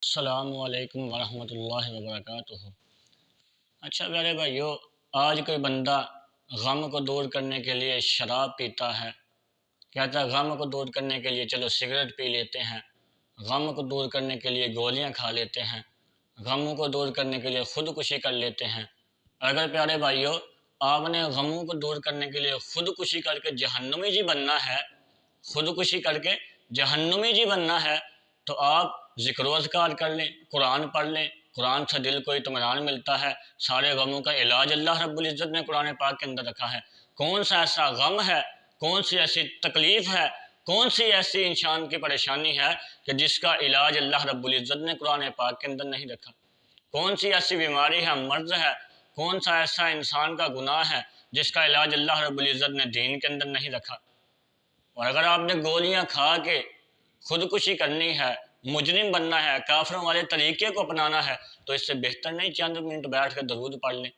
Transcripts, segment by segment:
السلام علیکم ورحمۃ اللہ وبرکاتہ۔ اچھا پیارے بھائیو، آج کوئی بندہ غم کو دور کرنے کے لیے شراب پیتا ہے، کہتا ہے غم کو دور کرنے کے لیے چلو سگریٹ پی لیتے ہیں، غم کو دور کرنے کے لیے گولیاں کھا لیتے ہیں، غم کو دور کرنے کے لیے خودکشی کر لیتے ہیں۔ اگر پیارے بھائیو آپ نے غموں کو دور کرنے کے لیے خودکشی کر کے جہنمی جی بننا ہے، خودکشی کر کے جہنمی جی بننا ہے، تو آپ ذکر و اذکار کر لیں، قرآن پڑھ لیں، قرآن سے دل کو اطمینان ملتا ہے۔ سارے غموں کا علاج اللہ رب العزت نے قرآن پاک کے اندر رکھا ہے۔ کون سا ایسا غم ہے، کون سی ایسی تکلیف ہے، کون سی ایسی انسان کی پریشانی ہے کہ جس کا علاج اللہ رب العزت نے قرآن پاک کے اندر نہیں رکھا؟ کون سی ایسی بیماری ہے، مرض ہے، کون سا ایسا انسان کا گناہ ہے جس کا علاج اللہ رب العزت نے دین کے اندر نہیں رکھا؟ اور اگر آپ نے گولیاں کھا کے خودکشی کرنی ہے، مجرم بننا ہے، کافروں والے طریقے کو اپنانا ہے، تو اس سے بہتر نہیں چند منٹ بیٹھ کے درود پڑھ لیں،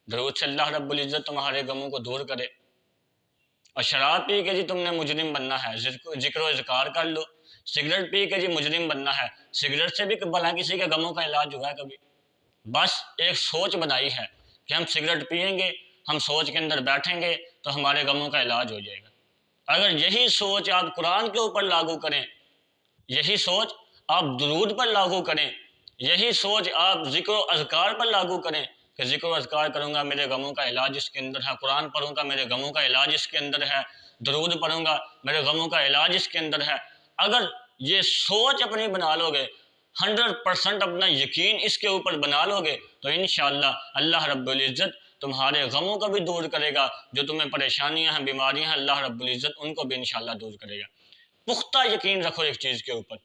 درود سے اللہ رب العزت تمہارے غموں کو دور کرے۔ اور شراب پی کے جی تم نے مجرم بننا ہے، ذکر و اذکار کر لو۔ سگریٹ پی کے جی مجرم بننا ہے، سگریٹ سے بھی بھلا کسی کے غموں کا علاج ہوا ہے کبھی؟ بس ایک سوچ بنائی ہے کہ ہم سگریٹ پیئیں گے، ہم سوچ کے اندر بیٹھیں گے تو ہمارے غموں کا علاج ہو جائے گا۔ اگر یہی سوچ آپ قرآن کے اوپر لاگو کریں، یہی سوچ آپ درود پر لاگو کریں، یہی سوچ آپ ذکر و اذکار پر لاگو کریں کہ ذکر و اذکار کروں گا میرے غموں کا علاج اس کے اندر ہے، قرآن پڑھوں گا میرے غموں کا علاج اس کے اندر ہے، درود پڑھوں گا میرے غموں کا علاج اس کے اندر ہے۔ اگر یہ سوچ اپنی بنا لو گے، 100% اپنا یقین اس کے اوپر بنا لو گے، تو انشاءاللہ اللہ رب العزت تمہارے غموں کو بھی دور کرے گا۔ جو تمہیں پریشانیاں ہیں، بیماریاں ہیں، اللہ رب العزت ان کو بھی انشاءاللہ دور کرے گا۔ پختہ یقین رکھو ایک چیز کے اوپر۔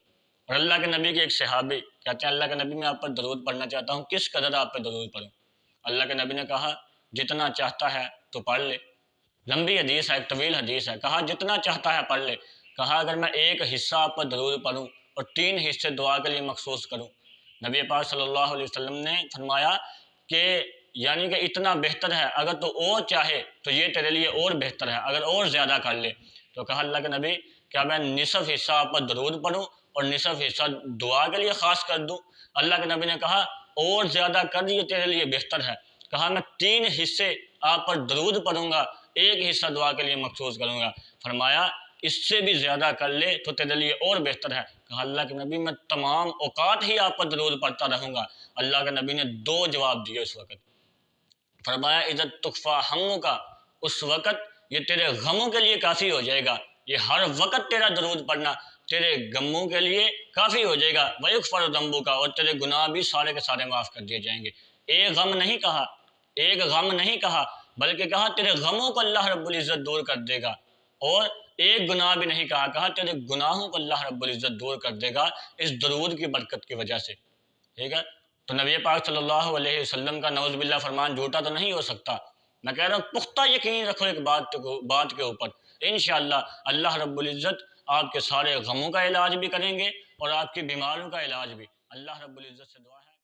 اور اللہ کے نبی کے ایک صحابی کہتے ہیں، اللہ کے نبی میں آپ پر درود پڑھنا چاہتا ہوں، کس قدر آپ پہ درود پڑھوں؟ اللہ کے نبی نے کہا جتنا چاہتا ہے تو پڑھ لے۔ لمبی حدیث ہے، ایک طویل حدیث ہے، کہا جتنا چاہتا ہے پڑھ لے۔ کہا اگر میں ایک حصہ آپ پر درود پڑھوں اور 3 حصے دعا کے لیے مخصوص کروں؟ نبی پاک صلی اللہ علیہ وسلم نے فرمایا کہ یعنی کہ اتنا بہتر ہے، اگر تو اور چاہے تو یہ تیرے لیے اور بہتر ہے، اگر اور زیادہ کر لے۔ تو کہا اللہ کے نبی کیا میں نصف حصہ آپ پر درود پڑھوں اور نصف حصہ دعا کے لیے خاص کر دوں؟ اللہ کے نبی نے کہا اور زیادہ کر، یہ تیرے لیے بہتر ہے۔ کہا میں 3 حصے آپ پر درود پڑھوں گا، 1 حصہ دعا کے لیے مخصوص کروں گا۔ فرمایا اس سے بھی زیادہ کر لے تو تیرے لیے اور بہتر ہے۔ کہا اللہ کے نبی میں تمام اوقات ہی آپ پر درود پڑھتا رہوں گا۔ اللہ کے نبی نے 2 جواب دیے اس وقت۔ فرمایا عزت تخفا ہموں کا، اس وقت یہ تیرے غموں کے لیے کافی ہو جائے گا، یہ ہر وقت تیرا درود پڑھنا تیرے غموں کے لیے کافی ہو جائے گا۔ وَيُغْفَرُ ذَنْبُكَ، اور تیرے گناہ بھی سارے کے سارے معاف کر دیے جائیں گے۔ ایک غم نہیں کہا، ایک غم نہیں کہا، بلکہ کہا تیرے غموں کو اللہ رب العزت دور کر دے گا۔ اور ایک گناہ بھی نہیں کہا، کہا تیرے گناہوں کو اللہ رب العزت دور کر دے گا اس درود کی برکت کی وجہ سے۔ ٹھیک ہے، تو نبی پاک صلی اللہ علیہ وسلم کا نعوذ باللہ فرمان جھوٹا تو نہیں ہو سکتا۔ میں کہہ رہا ہوں پختہ یقین رکھو ایک بات کے اوپر، انشاءاللہ اللہ رب العزت آپ کے سارے غموں کا علاج بھی کریں گے اور آپ کی بیماریوں کا علاج بھی۔ اللہ رب العزت سے دعا ہے۔